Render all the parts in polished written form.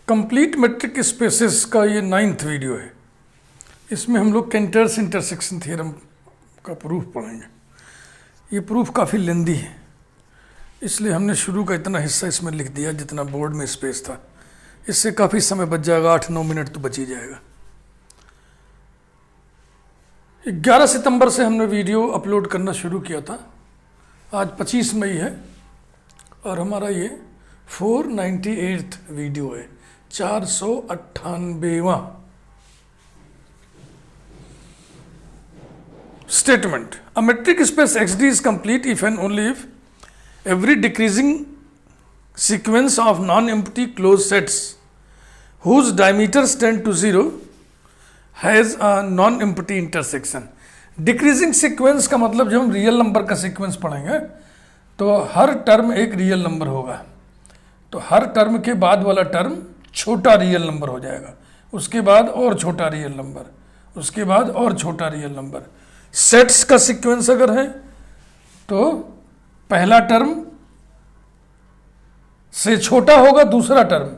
Complete metric spaces का ये 9th video है। इसमें हम लोग कैंटर्स इंटरसेक्शन थ्योरम का प्रूफ पढ़ेंगे। ये प्रूफ काफ़ी लेंदी है, इसलिए हमने शुरू का इतना हिस्सा इसमें लिख दिया जितना बोर्ड में स्पेस था। इससे काफ़ी समय बच जाएगा, 8-9 मिनट तो बच ही जाएगा। 11 सितंबर से हमने वीडियो अपलोड करना शुरू किया था। आज 25 मई है और हमारा ये 498th वीडियो है, 498वां। Statement: A metric space XD is complete if and only if every decreasing sequence of non-empty closed sets whose diameters tend to 0 has a non-empty intersection. Decreasing sequence का मतलब जब हम रियल नंबर का sequence पढ़ेंगे तो हर term एक real number होगा, तो हर टर्म के बाद वाला टर्म छोटा रियल नंबर हो जाएगा, उसके बाद और छोटा रियल नंबर, उसके बाद और छोटा रियल नंबर। सेट्स का सीक्वेंस अगर है तो पहला टर्म से छोटा होगा दूसरा टर्म।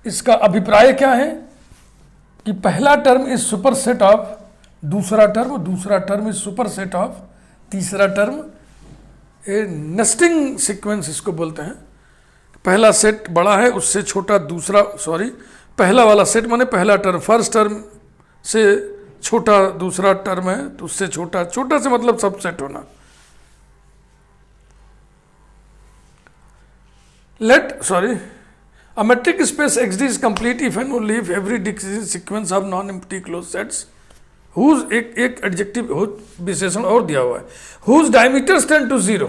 इसका अभिप्राय क्या है कि पहला term is super set of दूसरा टर्म, दूसरा term is super set of तीसरा टर्म। ए नेस्टिंग सीक्वेंस इसको बोलते हैं। पहला सेट बड़ा है, उससे छोटा दूसरा, पहला वाला सेट माने पहला टर्म, फर्स्ट टर्म से छोटा दूसरा टर्म है तो उससे छोटा, छोटा से मतलब सबसेट होना। A metric space XD is complete if and only if every decreasing sequence of non-empty closed sets whose एक एडजेक्टिव विशेषण और दिया हुआ है, whose diameters tend to 0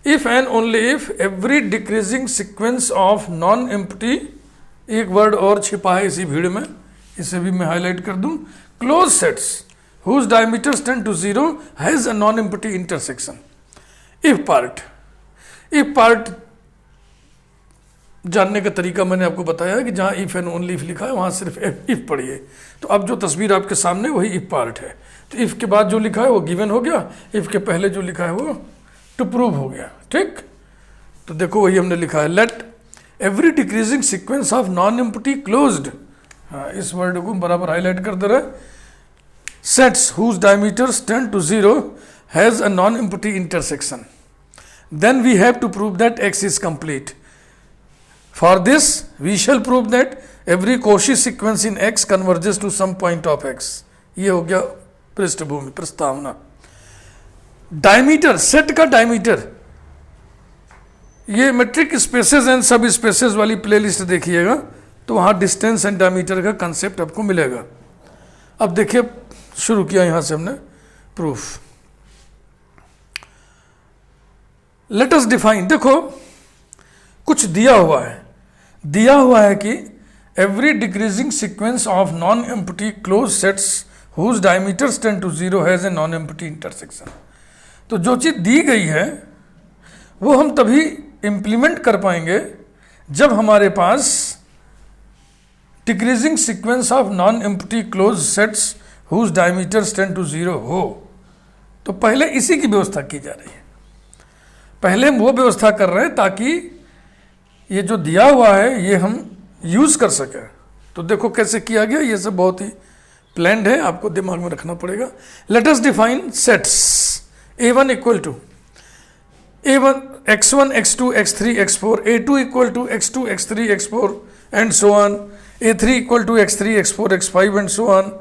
if and only if every decreasing sequence of non-empty, एक word और छिपा है इसी भीड़ में, इसे भी मैं हाईलाइट कर दूं, close sets whose diameters tend to 0 has a non empty intersection. If part जानने का तरीका मैंने आपको बताया कि जहां इफ एंड ओनली इफ लिखा है वहां सिर्फ इफ पढ़िए। तो अब जो तस्वीर आपके सामने वही इफ पार्ट है। तो इफ के बाद जो लिखा है वो गिवन हो गया, इफ के पहले जो लिखा है वो टू प्रूव हो गया। ठीक, तो देखो वही हमने लिखा है, let every decreasing sequence of non empty closed, हाँ इस वर्ड को बराबर हाईलाइट कर दे रहा है, sets whose diameters tend to 0 has a non empty intersection, then we have to prove that x is complete. For this we shall prove that every Cauchy sequence in x converges to some point of x। ये हो गया पृष्ठभूमि, प्रस्तावना। Diameter, set का diameter, ये metric spaces and subspaces वाली playlist देखिएगा तो वहाँ डिस्टेंस एंड डायमीटर का कंसेप्ट आपको मिलेगा। अब देखिए शुरू किया यहाँ से हमने प्रूफ। लेट अस डिफाइन, देखो कुछ दिया हुआ है कि every decreasing sequence of non empty close sets whose diameters tend to 0 has a non empty intersection. तो जो चीज़ दी गई है वो हम तभी इम्प्लीमेंट कर पाएंगे जब हमारे पास decreasing sequence of non empty close sets whose diameters tend to 0 हो। तो पहले इसी की व्यवस्था की जा रही है, पहले हम वो व्यवस्था कर रहे हैं ताकि ये जो दिया हुआ है ये हम यूज कर सकें। तो देखो कैसे किया गया, ये सब बहुत ही प्लान्ड है, आपको दिमाग में रखना पड़ेगा। Let us define sets A1 equal to A1 x1 x2 x3 x4, A2 equal to x2 x3 x4 and so on, A3 equal to x3 x4 x5 and so on.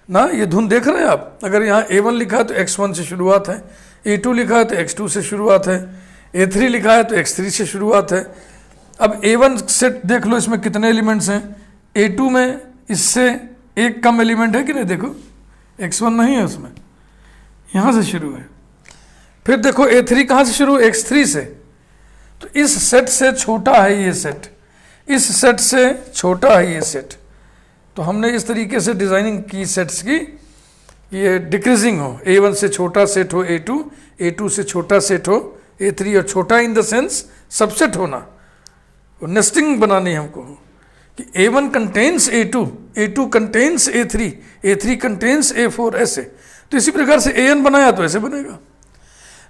ना ये धुन देख रहे हैं आप, अगर यहाँ A1 लिखा है तो x1 से शुरुआत है, A2 लिखा है तो x2 से शुरुआत है, A3 लिखा है तो x3 से शुरुआत है। अब A1 सेट देख लो, इसमें कितने एलिमेंट्स हैं, A2 में इससे एक कम एलिमेंट है कि नहीं, देखो x1 नहीं है उसमें, यहाँ से शुरू है। फिर देखो A3 कहाँ से शुरू, x3 से। तो इस सेट से छोटा है ये सेट, इस सेट से छोटा है ये सेट। तो हमने इस तरीके से डिजाइनिंग की सेट्स की, ये डिक्रीजिंग हो, A1 से छोटा सेट हो A2, A2 से छोटा सेट हो A3, और छोटा इन द सेंस सबसेट होना, नेस्टिंग बनानी हमको कि A1 contains A2, A2 contains A3, A3 contains A4, ऐसे। तो इसी प्रकार से AN बनाया तो ऐसे बनेगा।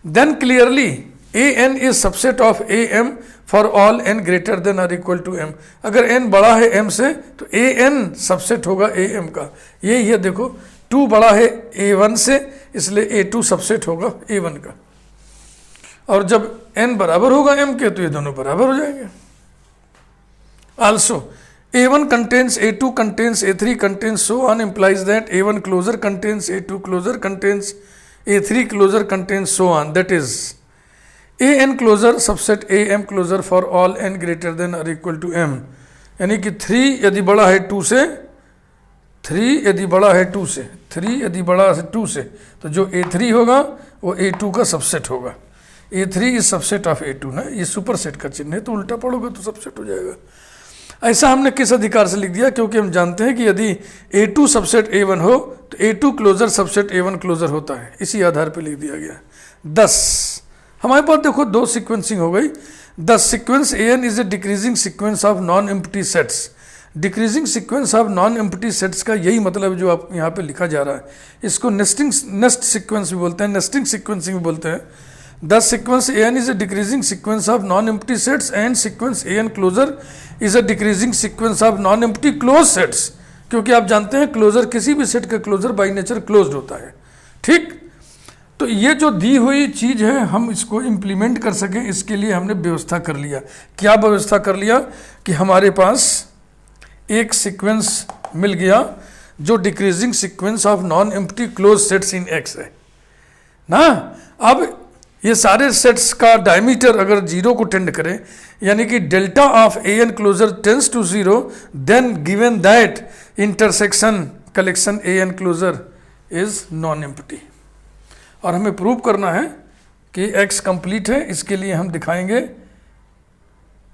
Then clearly A n is subset of A m for all n greater than are equal to m. अगर एन बड़ा है एम से तो ए एन सबसेट होगा ए एम का। यही है, देखो 2 बड़ा है ए वन से, इसलिए ए टू सबसेट होगा ए वन का। और जब एन बराबर होगा एम के तो ये दोनों बराबर हो जाएंगे। Also A1 contains A2 contains A3 contains so on implies that A1 closure contains A2 closure contains A3 closure contains so on, that is AN closure subset AM closure for all n greater than or equal to m। यानी कि 3 यदि बड़ा है 2 से, 3 यदि बड़ा है 2 से, 3 यदि बड़ा है 2 से, तो जो A3 होगा वो A2 का सबसेट होगा। A3 is subset of A2 ना, ये सुपर सेट का चिन्ह है, तो उल्टा पढ़ोगे तो सबसेट हो जाएगा। ऐसा हमने किस अधिकार से लिख दिया? क्योंकि हम जानते हैं कि यदि A2 सबसेट A1 हो तो A2 closure subset A1 closure होता है, इसी आधार पर लिख दिया गया। 10 हमारे पास देखो 2 सीक्वेंसिंग हो गई। The sequence AN is a decreasing sequence of non empty sets. Decreasing sequence of non empty sets का यही मतलब जो आप यहाँ पे लिखा जा रहा है, इसको नेस्ट सीक्वेंस भी बोलते हैं, नेस्टिंग सीक्वेंसिंग भी बोलते हैं। The sequence AN is a decreasing sequence of non-empty sets and sequence AN closure is a decreasing sequence of non-empty closed sets। क्योंकि आप जानते हैं क्लोजर, किसी भी सेट का क्लोजर बाई नेचर क्लोज्ड होता है। ठीक, तो ये जो दी हुई चीज़ है हम इसको इम्प्लीमेंट कर सकें, इसके लिए हमने व्यवस्था कर लिया। क्या व्यवस्था कर लिया कि हमारे पास एक सीक्वेंस मिल गया जो decreasing sequence of non empty close sets in x है ना। अब ये सारे सेट्स का डायमीटर अगर 0 को टेंड करें, यानी कि delta of A n closure tends to 0, then given that intersection collection A n closure is non empty. और हमें प्रूव करना है कि एक्स कंप्लीट है। इसके लिए हम दिखाएंगे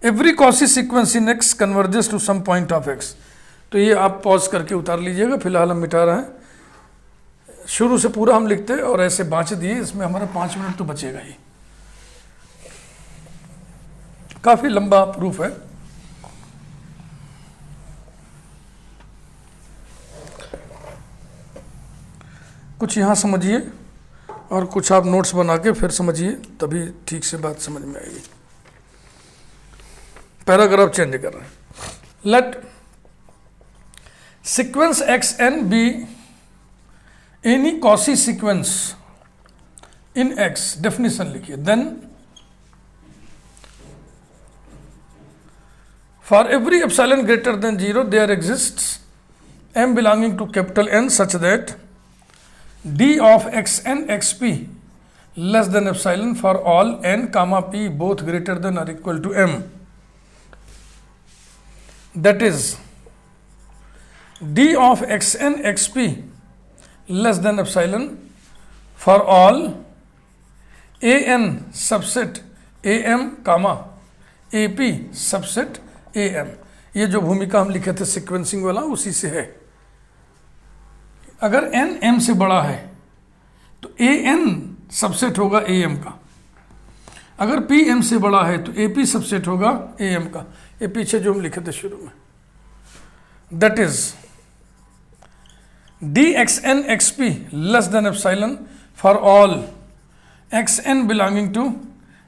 every Cauchy sequence in x converges to some point of x. तो ये आप पॉज करके उतार लीजिएगा, फिलहाल हम मिटा रहे हैं। शुरू से पूरा हम लिखते हैं और ऐसे बाँच दिए, इसमें हमारा 5 मिनट तो बचेगा ही। काफी लंबा प्रूफ है। कुछ यहाँ समझिए और कुछ आप नोट्स बना के फिर समझिए, तभी ठीक से बात समझ में आएगी। पैराग्राफ चेंज कर रहे हैं। Let sequence x n be any Cauchy sequence in x, definition लिखिए। Then for every epsilon greater than 0 there exists m belonging to capital N such that d of xn xp less than epsilon for all n comma p both greater than or equal to m, that is d of xn xp less than epsilon for all an subset am comma ap subset am। ये जो भूमिका हम लिखे थे sequencing वाला उसी से है। अगर n m से बड़ा है तो an सबसेट होगा am का, अगर p m से बड़ा है तो ap सबसेट होगा am का। ये पीछे जो हम लिखे थे शुरू में, that is dxn xp less than epsilon for all xn belonging to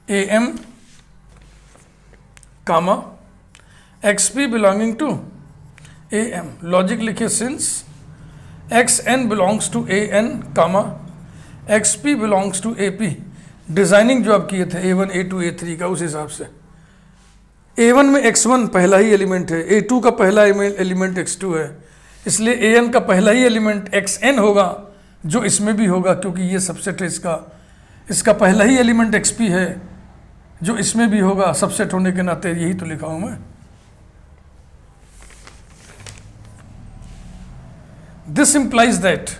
am comma xp belonging to am। Logic लिखिए, since xn belongs to an comma xp belongs to ap। Designing जो आप किए थे a1 a2 a3 का, उस हिसाब से a1 में x1 पहला ही एलिमेंट है, a2 का पहला एलिमेंट x2 है, इसलिए an का पहला ही एलिमेंट xn होगा जो इसमें भी होगा, क्योंकि ये सबसेट है इसका पहला ही एलिमेंट xp है जो इसमें भी होगा, सबसेट होने के नाते यही तो लिखा हूं मैं। This implies that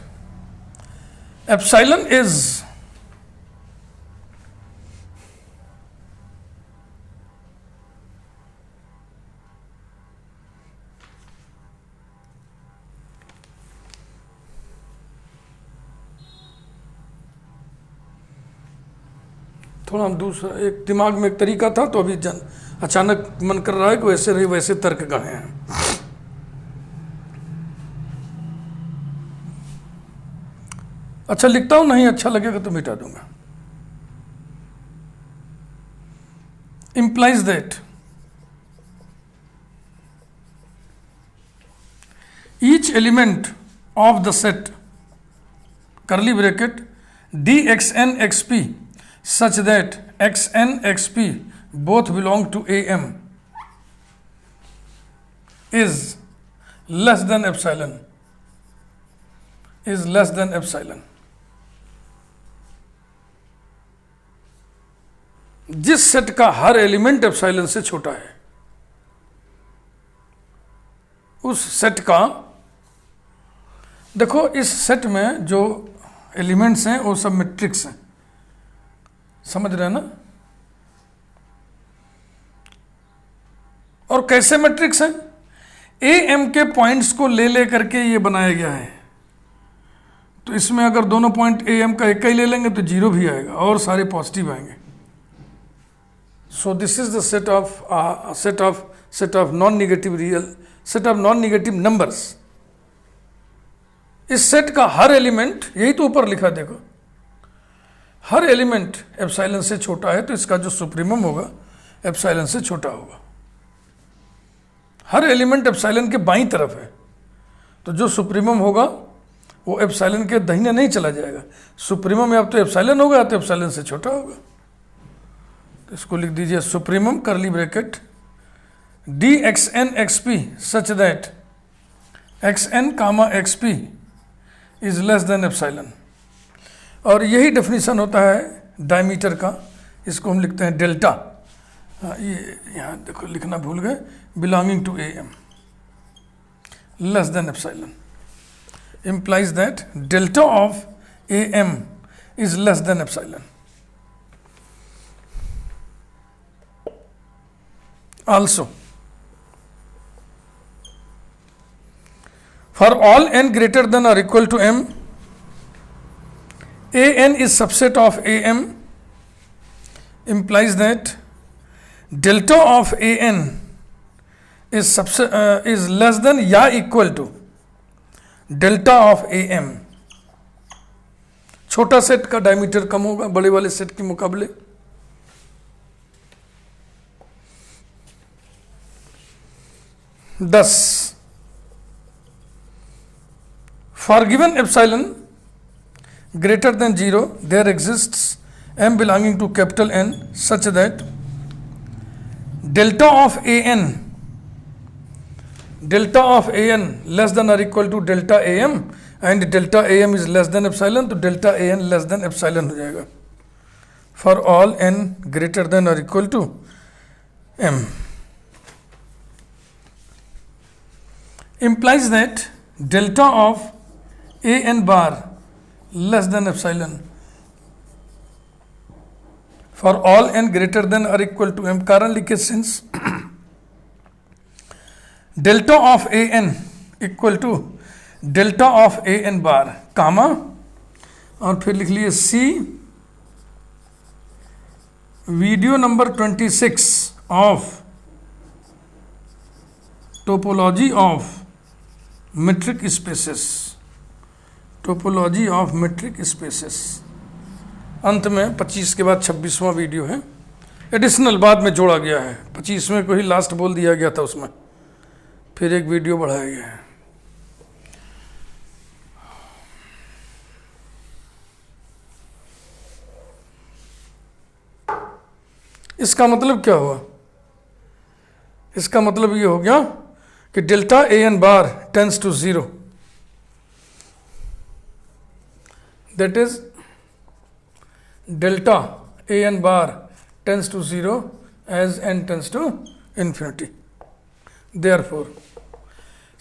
epsilon is थोड़ा हम दूसरा, एक दिमाग में एक तरीका था तो अभी अचानक मन कर रहा है कि वैसे नहीं वैसे तर्क गढ़े हैं। अच्छा लिखता हूं, नहीं अच्छा लगेगा तो मिटा दूंगा। implies that each element of the set curly bracket dxn xp such that xn xp both belong to am is less than epsilon, is less than epsilon। जिस सेट का हर एलिमेंट एप्सिलॉन से छोटा है उस सेट का, देखो इस set में जो एलिमेंट्स हैं वो सब मैट्रिक्स हैं, समझ रहे हैं ना। और कैसे मैट्रिक्स हैं? ए एम के पॉइंट्स को ले करके ये बनाया गया है। तो इसमें अगर दोनों पॉइंट ए एम का एक ही ले लेंगे तो जीरो भी आएगा और सारे पॉजिटिव आएंगे। So this is the set of non negative real, set of non negative numbers. इस सेट का हर एलिमेंट, यही तो ऊपर लिखा देखो, हर एलिमेंट एप्सिलॉन से छोटा है तो इसका जो सुप्रीमम होगा एप्सिलॉन से छोटा होगा। हर एलिमेंट एप्सिलॉन के बाईं तरफ है तो जो सुप्रीमम होगा वो एप्सिलॉन के दाहिने नहीं चला जाएगा। सुप्रीमम या तो एप्सिलॉन होगा या तो एप्सिलॉन से छोटा होगा। तो इसको लिख दीजिए supremum curly bracket d x n x p such that x n comma x p is less than epsilon. और यही डेफिनेशन होता है डायमीटर का। इसको हम लिखते हैं डेल्टा। ये यहाँ देखो लिखना भूल गए, belonging to A m less than epsilon implies that delta of am is less than epsilon। Also, for all n greater than or equal to m, an is subset of am implies that delta of an is less than या equal to delta of A m. छोटा set का diameter कम होगा बड़े वाले set के मुकाबले। दस, for given epsilon greater than 0 there exists m belonging to capital n such that delta of A n, delta of A n less than और equal to delta a m and delta a m is less than epsilon, तो delta ए n less than epsilon हो जाएगा for all n greater than और equal to m. implies that delta of a n bar less than epsilon for all n greater than or equal to m। कारण लिखे since delta of A n equal to delta of A n bar comma और फिर लिख लिए see video number 26 of topology of metric spaces, topology of metric spaces. अंत में 25 के बाद 26वां वीडियो है, एडिशनल बाद में जोड़ा गया है। 25वें को ही लास्ट बोल दिया गया था, उसमें फिर एक वीडियो बढ़ाया गया है। इसका मतलब क्या हुआ? इसका मतलब ये हो गया कि delta A n bar tends to 0, that is delta A n bar tends to 0 as n tends to infinity. Therefore,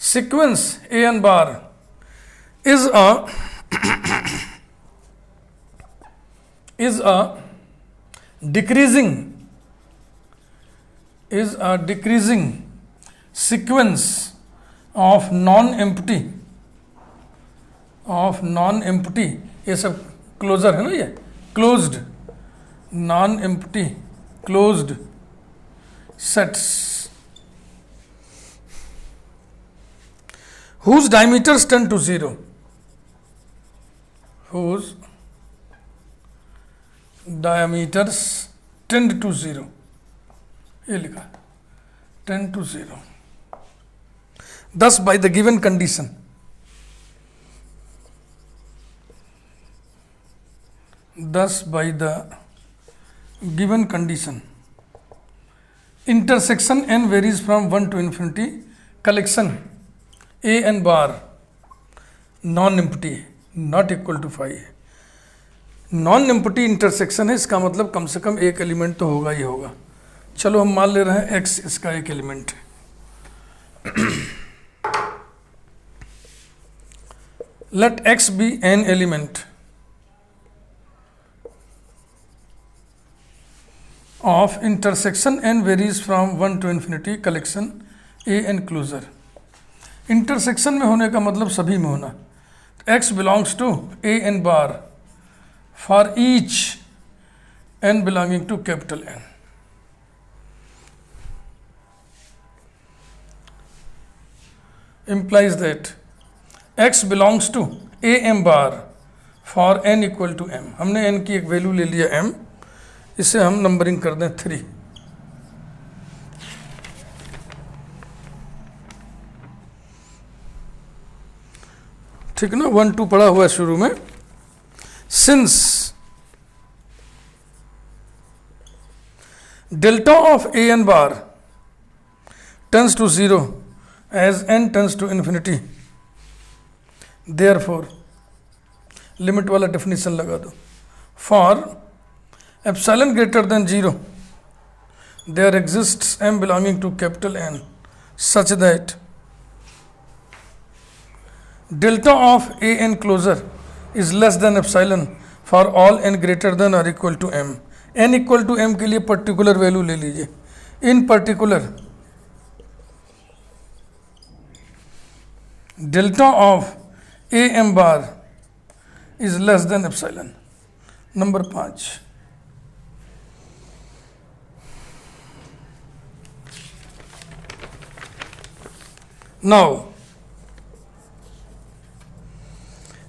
sequence a n bar is a decreasing sequence of non-empty ये सब क्लोजर है ना, ये closed non-empty closed sets whose diameters tend to 0, whose diameters tend to 0, ये लिखा 10 to 0. Thus by the given condition, intersection n varies from 1 to infinity, collection a n bar non-empty not equal to phi. Non empty intersection है, इसका मतलब कम से कम एक element तो होगा ही होगा. चलो हम मान ले रहे हैं x इसका एक एलिमेंट है. Let x be an element of intersection n varies from 1 to infinity collection a n closure. इंटरसेक्शन में होने का मतलब सभी में होना. x belongs to a n bar for each n belonging to capital N. Implies that x belongs to a m bar for n equal to m. हमने n की एक वैल्यू ले लिया m, इसे हम नंबरिंग कर दें 3. ठीक ना, 1 2 पढ़ा हुआ है शुरू में. Since delta of a n bar tends to 0 as n tends to infinity, therefore limit वाला डेफिनेशन लगा दो. For epsilon greater than 0 there exists m belonging to capital N such that delta of a n closer is less than epsilon for all n greater than or equal to m. n equal to m के लिए particular value ले लीजिए. In particular delta of A m bar is less than epsilon. Number 5. Now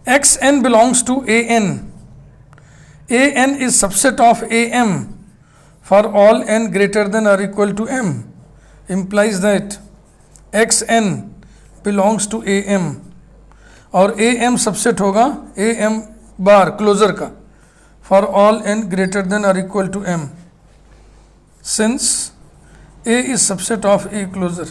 xn belongs to an. an is subset of am for all n greater than or equal to m. Implies that xn belongs to am और am subset होगा am bar closure का for all n greater than or equal to m. Since a is subset of a closer.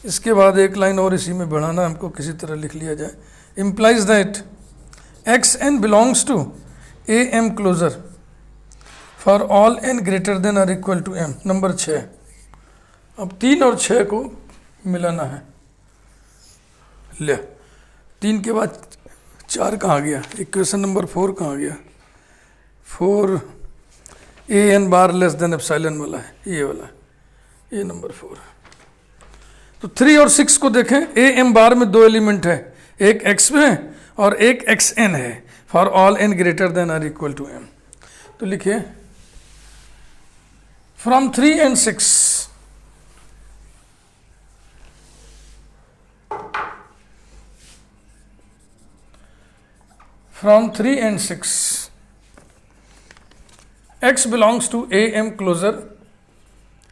इसके बाद एक line और इसी में बढ़ाना हमको, किसी तरह लिख लिया जाए. Implies that xn belongs to a m closer for all n greater than or equal to m. Number 6. अब 3 और 6 को मिलाना है. ले 3 के बाद 4 कहाँ गया? इक्वेशन नंबर 4 कहाँ गया? 4 a n bar less than epsilon वाला है, ये वाला, ये नंबर 4. तो 3 और 6 को देखें. a m बार में 2 एलिमेंट है, एक x में और एक xn है. For all n greater than are equal to m. तो लिखिए from 3 and 6 from 3 and 6 x belongs to a m closer,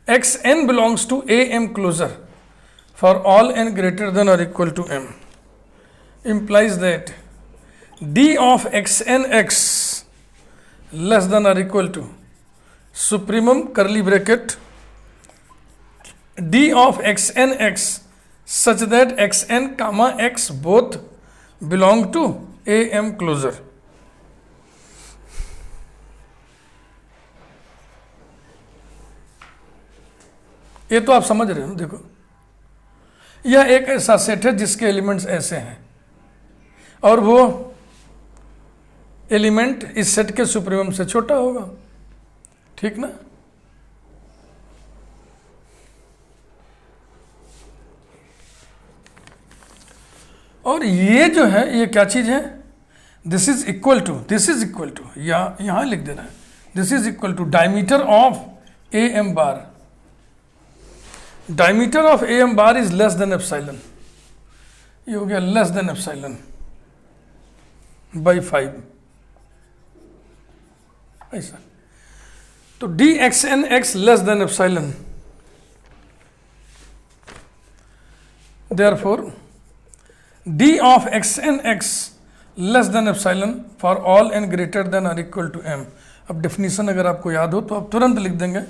xn belongs to a m closer for all n greater than or equal to m. Implies that d of xnx less than or equal to supremum curly bracket d of xnx such that xn comma x both belong to a m closer. ये तो आप समझ रहे हो. देखो, यह एक ऐसा सेट है जिसके एलिमेंट्स ऐसे हैं और वो एलिमेंट इस सेट के सुप्रीमम से छोटा होगा. ठीक ना? और ये जो है, ये क्या चीज है? This is equal to, this is equal to, या यहां लिख देना है, this is equal to diameter of A m bar. Diameter of A m bar is less than epsilon. ये हो गया लेस देन एप्सिलॉन बाई 5. ऐसा. तो d x n x less than epsilon, therefore d of x n x less than epsilon for all n greater than और equal to m. अब definition अगर आपको याद हो तो आप तुरंत लिख देंगे,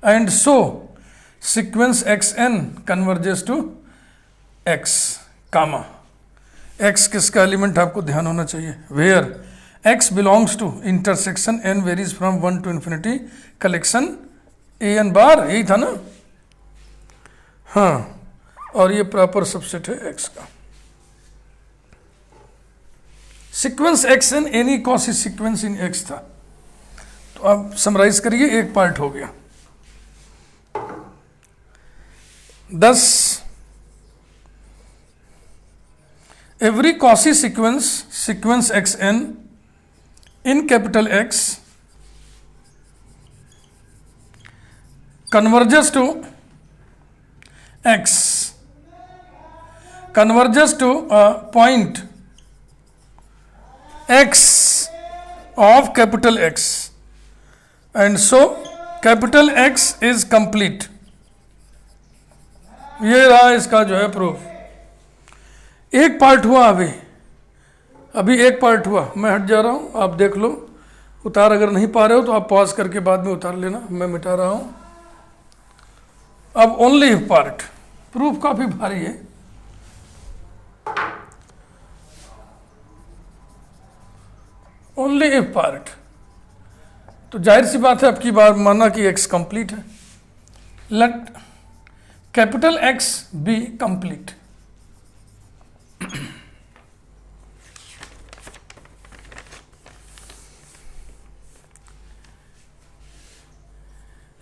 and so sequence x n converges to x comma, x किसका एलिमेंट आपको ध्यान होना चाहिए, where x belongs to intersection n varies from 1 to infinity collection A n बार, यही था ना। हाँ, और ये प्रॉपर सबसेट है एक्स का। Sequence x an any Cauchy sequence in x था। तो अब समराइज करिए, एक पार्ट हो गया। 10 every Cauchy sequence x n in capital x converges to x, converges to a point x of capital X, and so capital X is complete। ये रहा इसका जो है प्रूफ। एक पार्ट हुआ, अभी एक पार्ट हुआ, मैं हट जा रहा हूं, आप देख लो। उतार अगर नहीं पा रहे हो तो आप पॉज करके बाद में उतार लेना, मैं मिटा रहा हूं। अब ओनली पार्ट, प्रूफ काफी भारी है। ओनली इफ पार्ट, तो जाहिर सी बात है आपकी बात माना कि एक्स कंप्लीट है। Let capital x be complete.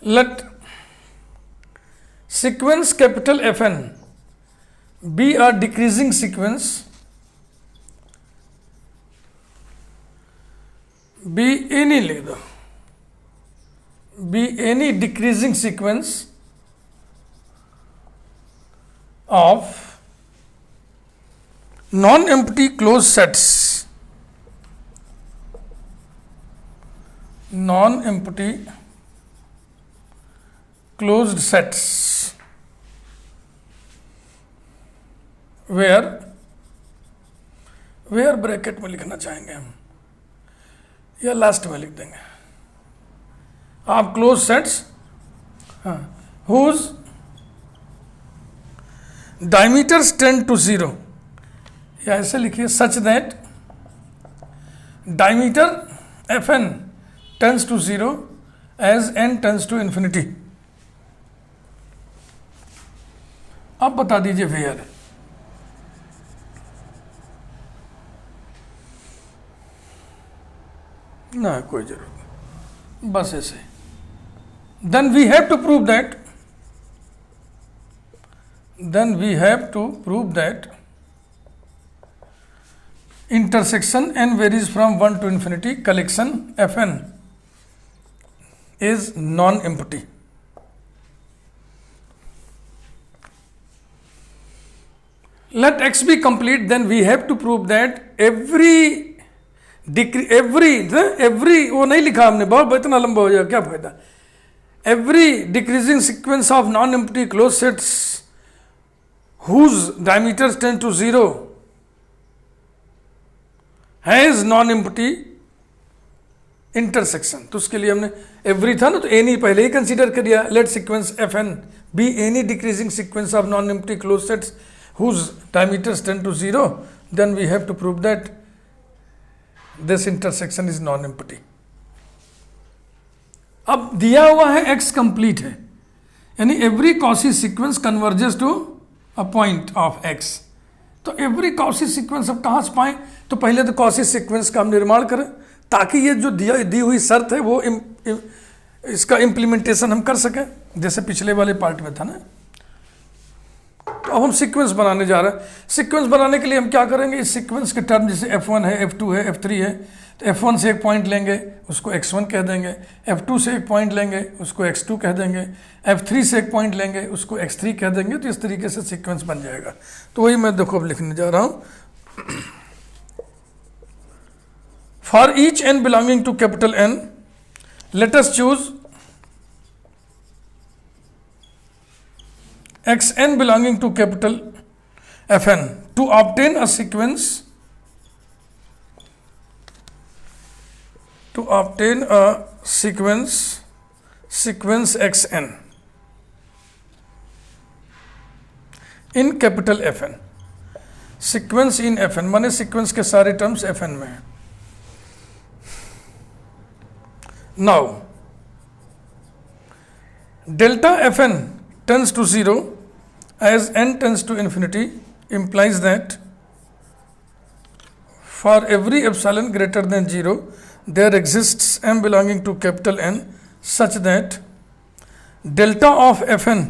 Let sequence capital Fn be a decreasing sequence, be any लिख दो, be any decreasing sequence of non-empty closed sets, non-empty closed sets where bracket में लिखना चाहेंगे हम या लास्ट में लिख देंगे आप, close sets whose diameters tend to 0, या ऐसे लिखिए such that diameter F n tends to 0 as n tends to infinity. अब बता दीजिए वेयर। ना कोई जरूरत नहीं, बस ऐसे। Then we have to prove that intersection n varies from 1 to infinity collection F n is non empty. Let x be complete, then we have to prove that every वो नहीं लिखा हमने, बहुत इतना लंबा हो जाएगा क्या फायदा। every decreasing sequence of non-empty closed sets whose diameters tend to 0 has non-empty intersection। तो उसके लिए हमने every था ना, तो any पहले ही कंसीडर कर दिया। let sequence fn be any decreasing sequence of non-empty closed sets whose diameters tend to 0, then we have to prove that this intersection is non-empty। अब दिया हुआ है x कंप्लीट है, यानी every Cauchy sequence converges to a point of x। तो every Cauchy sequence अब कहाँ से पाएं, तो पहले तो कॉसी सीक्वेंस का हम निर्माण करें ताकि ये जो दी हुई शर्त है वो इसका इम्प्लीमेंटेशन हम कर सकें, जैसे पिछले वाले पार्ट में था ना। तो अब हम सीक्वेंस बनाने जा रहे हैं। सीक्वेंस बनाने के लिए हम क्या करेंगे, इस सीक्वेंस के टर्म जैसे f1 है, f2 है, f3 है, तो f1 से एक पॉइंट लेंगे उसको x1 कह देंगे, f2 से एक पॉइंट लेंगे उसको x2 कह देंगे, f3 से एक पॉइंट लेंगे उसको x3 कह देंगे। तो इस तरीके से सीक्वेंस बन जाएगा। तो वही मैं देखो अब लिखने जा रहा हूँ। For each n belonging to capital N, let us choose xn belonging to capital Fn. To obtain a sequence, sequence xn in capital Fn. Sequence in Fn माने सीक्वेंस के सारे टर्म्स Fn में है. Now delta Fn tends to 0 as n tends to infinity implies that for every epsilon greater than 0 there exists m belonging to capital N such that delta of Fn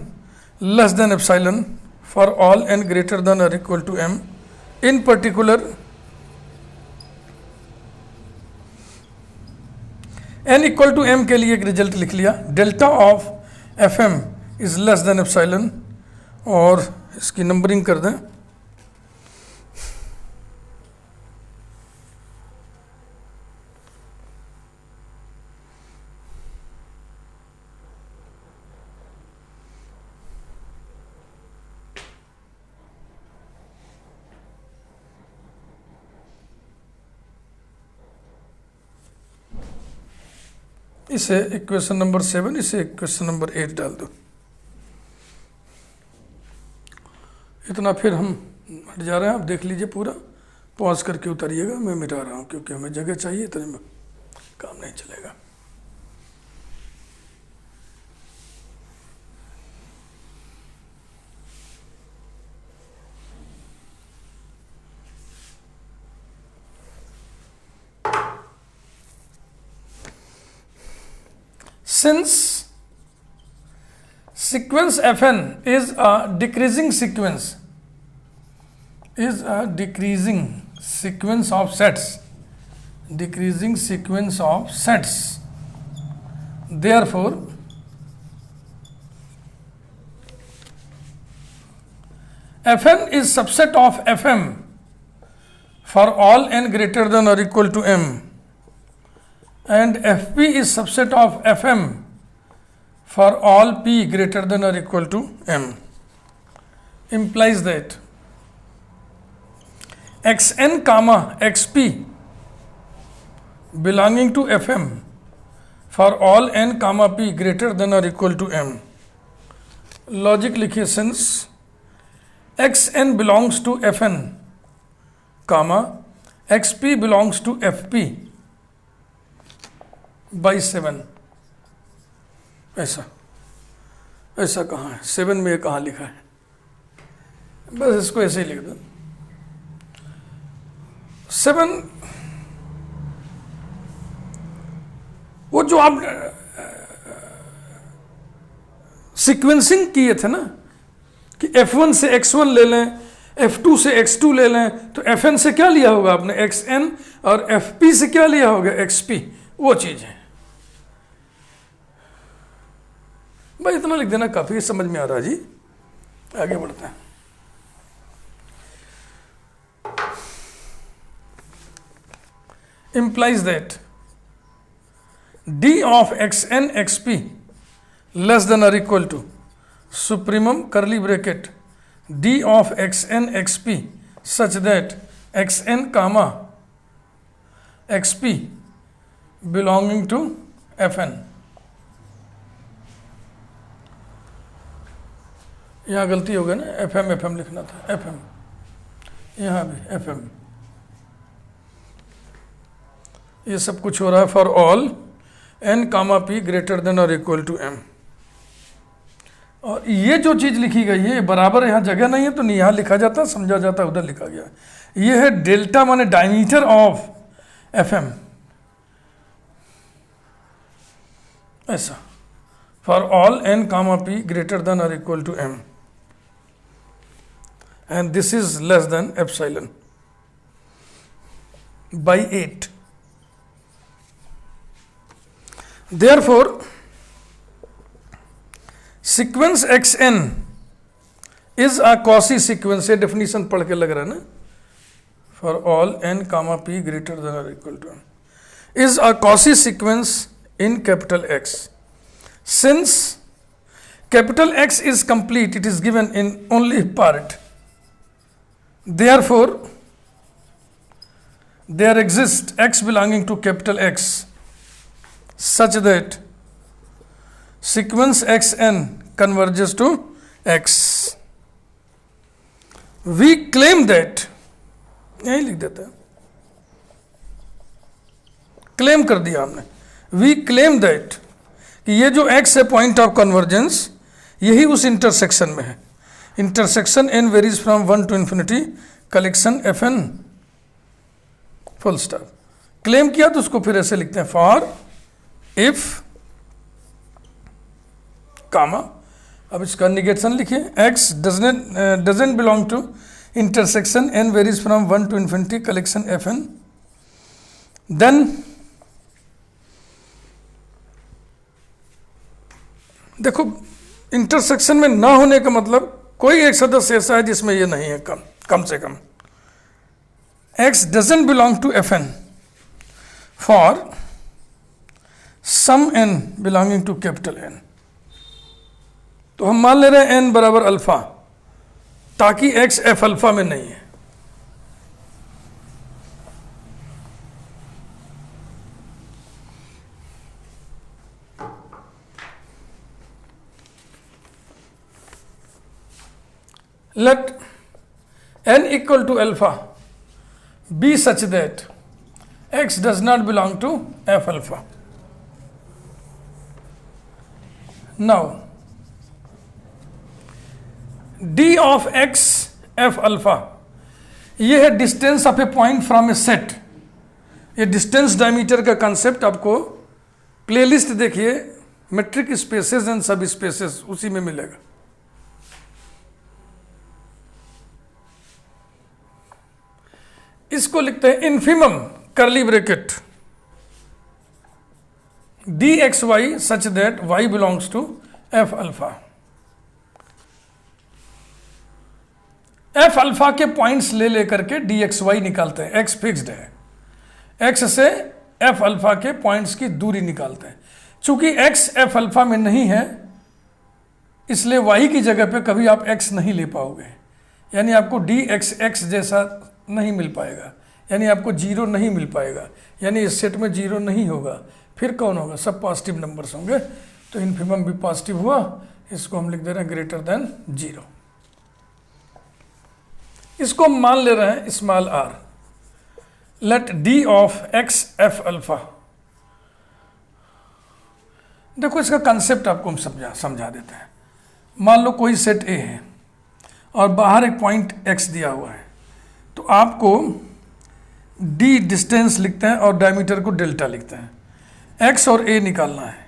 less than epsilon for all n greater than or equal to m. In particular, n equal to m के लिए एक result लिख लिया, delta of F m is less than epsilon, और इसकी numbering कर दें. इसे इक्वेशन नंबर 7, इसे इक्वेशन नंबर 8 डाल दो. इतना फिर हम हट जा रहे हैं. आप देख लीजिए पूरा, पॉज करके उतारिएगा. मैं मिटा रहा हूँ क्योंकि हमें जगह चाहिए, इतने में काम नहीं चलेगा. Since sequence Fn is a decreasing sequence of sets, therefore Fn is subset of Fm for all n greater than or equal to m, and Fp is subset of Fm for all p greater than or equal to m, implies that xn comma xp belonging to Fm for all n comma p greater than or equal to m. Logic लिखिए, since xn belongs to Fn comma xp belongs to Fp by 7. ऐसा कहाँ है? 7 में ये कहाँ लिखा है? बस इसको ऐसे ही लिख दो. 7 वो जो आप सीक्वेंसिंग किए थे ना, कि F1 से X1 ले लें, F2 से X2 ले लें, तो Fn से क्या लिया होगा आपने? Xn, और Fp से क्या लिया होगा? Xp. वो चीज है भाई. इतना लिख देना काफी, समझ में आ रहा जी. आगे बढ़ते हैं. implies that d of xn xp less than or equal to supremum curly bracket d of xn xp such that xn comma xp belonging to Fn. यहाँ गलती हो गई ना, FM लिखना था, FM. यहाँ भी FM. ये सब कुछ हो रहा है for all n comma p greater than और इक्वल टू m. और ये जो चीज लिखी गई है बराबर, यहाँ जगह नहीं है तो यहाँ लिखा जाता, समझा जाता, उधर लिखा गया. ये है डेल्टा माने डायमीटर ऑफ FM. ऐसा for all n comma p greater than और equal to m, and this is less than epsilon by 8. Therefore sequence xn is a Cauchy sequence. ये definition पढ़ के लग रहा है ना, for all n comma p greater than or equal to m, is a Cauchy sequence in capital X. Since capital X is complete, it is given in only part. Therefore there exists X belonging to capital X such that sequence Xn converges to X. We claim that, यही लिख देते हैं, claim कर दिया हमने, we claim that कि ये जो X है पॉइंट ऑफ कन्वर्जेंस, यही उस इंटरसेक्शन में है. Intersection n varies from 1 to infinity, collection Fn full stop. Claim किया तो उसको फिर ऐसे लिखते हैं, फॉर इफ कामा, अब इसका निगेशन लिखिए, X doesn't belong to intersection n varies from 1 to infinity collection Fn, then देखो इंटरसेक्शन में ना होने का मतलब कोई एक सदस्य ऐसा है जिसमें ये नहीं है, कम से कम. X doesn't belong to Fn for some n belonging to capital N. तो हम मान ले रहे हैं n बराबर अल्फा, ताकि X F अल्फा में नहीं है. Let n equal to alpha be such that X does not belong to F alpha. Now d of X F alpha, ये है distance of a point from a set. ये distance diameter का concept आपको playlist देखिए, metric spaces and subspaces, उसी में मिलेगा. इसको लिखते हैं infimum curly bracket d x y such that y belongs to F alpha. F alpha के पॉइंट्स ले लेकर के डी एक्स वाई निकालते हैं. एक्स फिक्स्ड है, एक्स से एफ अल्फा के पॉइंट्स की दूरी निकालते हैं. चूंकि एक्स एफ अल्फा में नहीं है, इसलिए वाई की जगह पे कभी आप एक्स नहीं ले पाओगे, यानी आपको डी एक्स एक्स जैसा नहीं मिल पाएगा, यानी आपको जीरो नहीं मिल पाएगा, यानी इस सेट में जीरो नहीं होगा. फिर कौन होगा? सब पॉजिटिव नंबर्स होंगे. तो इन्फिमम भी पॉजिटिव हुआ, इसको हम लिख दे रहे हैं ग्रेटर देन जीरो. इसको हम मान ले रहे हैं small r. Let d of x F alpha. देखो इसका कंसेप्ट आपको हम समझा देते हैं. मान लो कोई सेट ए है और बाहर एक पॉइंट एक्स दिया हुआ है, तो आपको d डिस्टेंस लिखते हैं और डायमीटर को डेल्टा लिखते हैं. x और a निकालना है,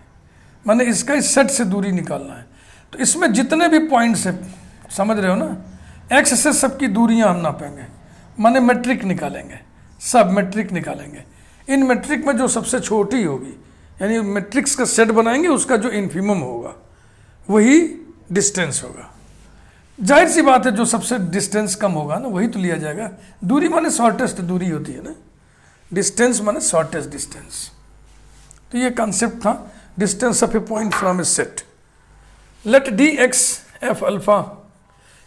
माने इसका इस सेट से दूरी निकालना है. तो इसमें जितने भी पॉइंट्स है, समझ रहे हो ना, x से सबकी दूरियां हम नापेंगे, माने मेट्रिक निकालेंगे, सब मेट्रिक निकालेंगे. इन मेट्रिक में जो सबसे छोटी होगी, यानी मेट्रिक्स का सेट बनाएंगे, उसका जो इन्फिमम होगा वही डिस्टेंस होगा. जाहिर सी बात है, जो सबसे डिस्टेंस कम होगा ना वही तो लिया जाएगा. दूरी माने शॉर्टेस्ट दूरी होती है ना, डिस्टेंस माने शॉर्टेस्ट डिस्टेंस. तो ये कॉन्सेप्ट था distance of a point from a set. Let d x F alpha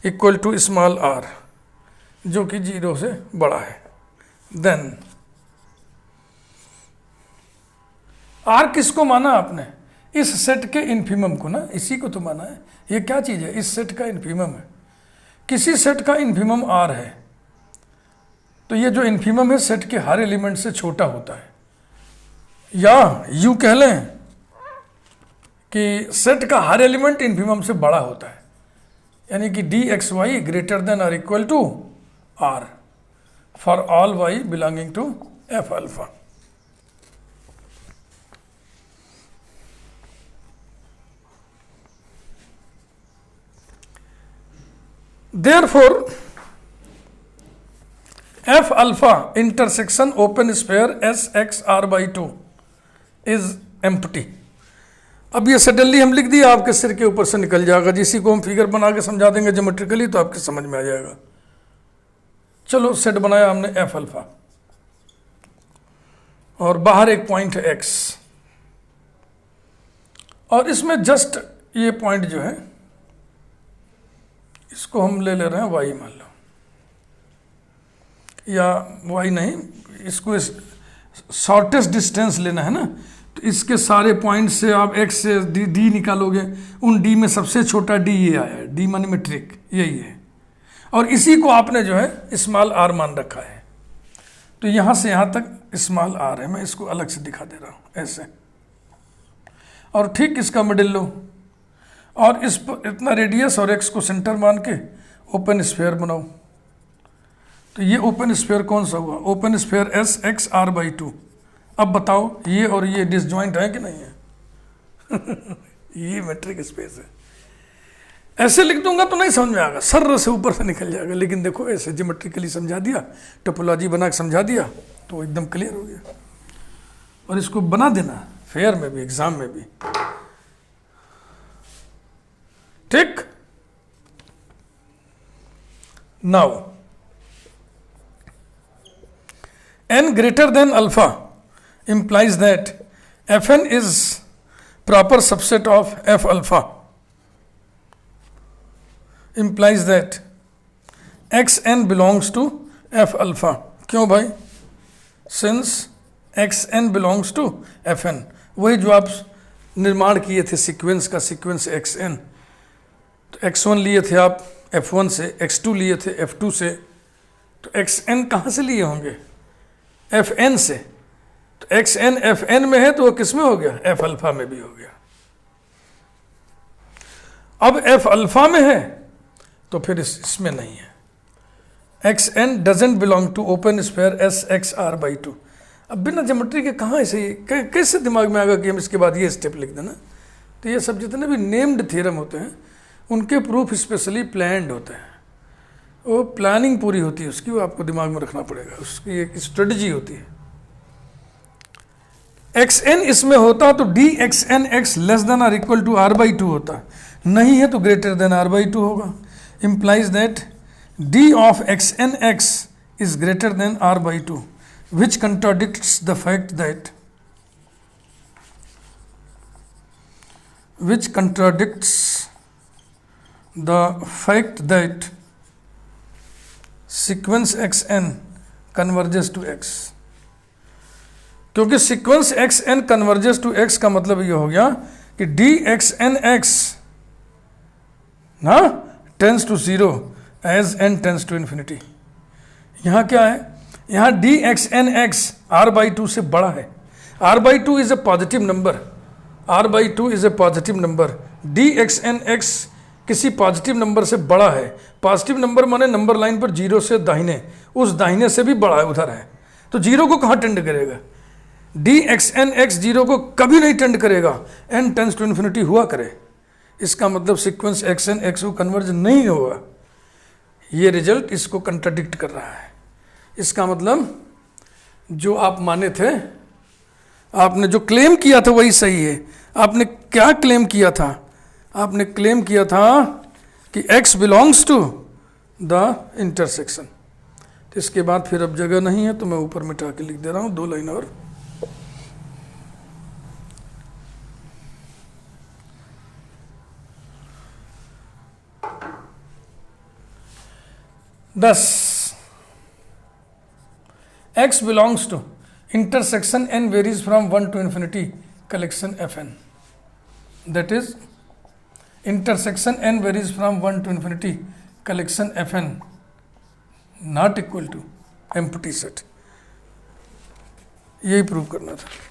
equal to small r, जो कि जीरो से बड़ा है. देन आर किसको माना आपने? इस सेट के इन्फिमम को ना, इसी को तो माना है. ये क्या चीज़ है? इस सेट का इन्फिमम है. किसी सेट का इन्फिमम आर है, तो ये जो इन्फिमम है सेट के हर एलिमेंट से छोटा होता है. या यूं कह लें कि सेट का हर एलिमेंट इन्फिमम से बड़ा होता है, यानी कि d x y greater than और equal to r for all y belonging to F alpha. Therefore, f alpha intersection open sphere S x r by 2 is empty. अब ये सडनली हम लिख दिया, आपके सिर के ऊपर से निकल जाएगा. जिसी को हम फिगर बना के समझा देंगे ज्योमेट्रिकली तो आपके समझ में आ जाएगा. चलो सेट बनाया हमने एफ अल्फा, और बाहर एक पॉइंट है एक्स, और इसमें जस्ट ये पॉइंट जो है इसको हम ले रहे हैं y मान लो, या y नहीं, इसको शॉर्टेस्ट डिस्टेंस लेना है ना, तो इसके सारे पॉइंट से आप x से d निकालोगे, उन d में सबसे छोटा d ये आया, d माने मीट्रिक यही है, और इसी को आपने जो है स्मॉल r मान रखा है। तो यहाँ से यहाँ तक स्मॉल r है, मैं इसको अलग से दिखा दे रहा हूँ ऐसे, और ठीक इसका मिडिल लो, और इस पर इतना रेडियस और x को सेंटर मान के ओपन स्फीयर बनाओ। तो ये ओपन स्फीयर कौन सा हुआ? Open sphere S x r by 2। अब बताओ ये और ये डिसजॉइंट है कि नहीं है? ये मेट्रिक स्पेस है। ऐसे लिख दूंगा तो नहीं समझ में आएगा, सर्र से ऊपर से निकल जाएगा, लेकिन देखो ऐसे ज्योमेट्रिकली समझा दिया, टोपोलॉजी बना के समझा दिया तो एकदम क्लियर हो गया। और इसको बना देना फेयर में भी, एग्जाम में भी, ठीक। Now n greater than alpha implies that fn is proper subset of f alpha, implies that xn belongs to f alpha। क्यों भाई? since xn belongs to fn, वही जो आप निर्माण किए थे सीक्वेंस का, सीक्वेंस xn, तो x1 लिए थे आप f1 से, x2 लिए थे f2 से, तो xn कहाँ से लिए होंगे? fn से। तो xn fn में है तो वो किस में हो गया? f अल्फा में भी हो गया। अब f अल्फा में है तो फिर इसमें नहीं है। xn doesn't belong to open sphere s x r by 2। अब बिना ज्योमेट्री के कहाँ ऐसे कैसे दिमाग में आएगा कि हम इसके बाद ये स्टेप लिख देना? तो ये सब जितने भी नेम्ड थ्योरम होते हैं उनके प्रूफ स्पेशली प्लान्ड होते हैं, वो प्लानिंग पूरी होती है उसकी, वो आपको दिमाग में रखना पड़ेगा, उसकी एक स्ट्रेटजी होती है। xn इसमें होता तो d x n x less than are equal to r by 2 होता, नहीं है तो ग्रेटर देन r by 2 होगा। implies that d of xn x is greater than r by 2, which contradicts the fact that sequence xn converges to x। क्योंकि sequence xn converges to x का मतलब ये हो गया कि dxnx ना tends to 0 as n tends to infinity. यहाँ क्या है? यहाँ dxnx r by 2 से बड़ा है। r by 2 is a positive number, r by 2 is a positive number, dxnx किसी पॉजिटिव नंबर से बड़ा है। पॉजिटिव नंबर माने नंबर लाइन पर 0 से दाहिने, उस दाहिने से भी बड़ा है, उधर है, तो 0 को कहाँ टेंड करेगा? dxnx 0 को कभी नहीं टेंड करेगा, n टेंस टू इन्फिनिटी हुआ करे। इसका मतलब सीक्वेंस xn x को कन्वर्ज नहीं होगा। ये रिजल्ट इसको कंट्राडिक्ट कर रहा है। इसका मतलब जो आप माने थे, आपने जो क्लेम किया था वही सही है। आपने क्या क्लेम किया था? आपने क्लेम किया था कि x belongs to the intersection. तो इसके बाद फिर अब जगह नहीं है तो मैं ऊपर मिटा के लिख दे रहा हूं 2 लाइन और। Thus, x belongs to intersection n varies from 1 to infinity collection fn. That is, intersection n varies from 1 to infinity collection fn not equal to empty set। यही प्रूव करना था।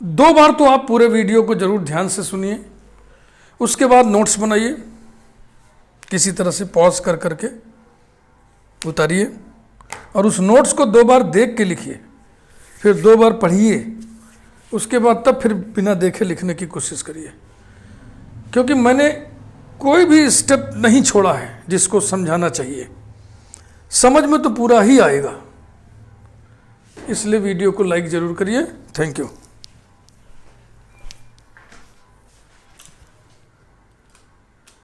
दो बार तो आप पूरे वीडियो को जरूर ध्यान से सुनिए, उसके बाद नोट्स बनाइए, किसी तरह से पॉज कर करके उतारिए, और उस नोट्स को 2 बार देख के लिखिए, फिर 2 बार पढ़िए, उसके बाद तब फिर बिना देखे लिखने की कोशिश करिए। क्योंकि मैंने कोई भी स्टेप नहीं छोड़ा है जिसको समझाना चाहिए, समझ में तो पूरा ही आएगा। इसलिए वीडियो को लाइक ज़रूर करिए। Thank you.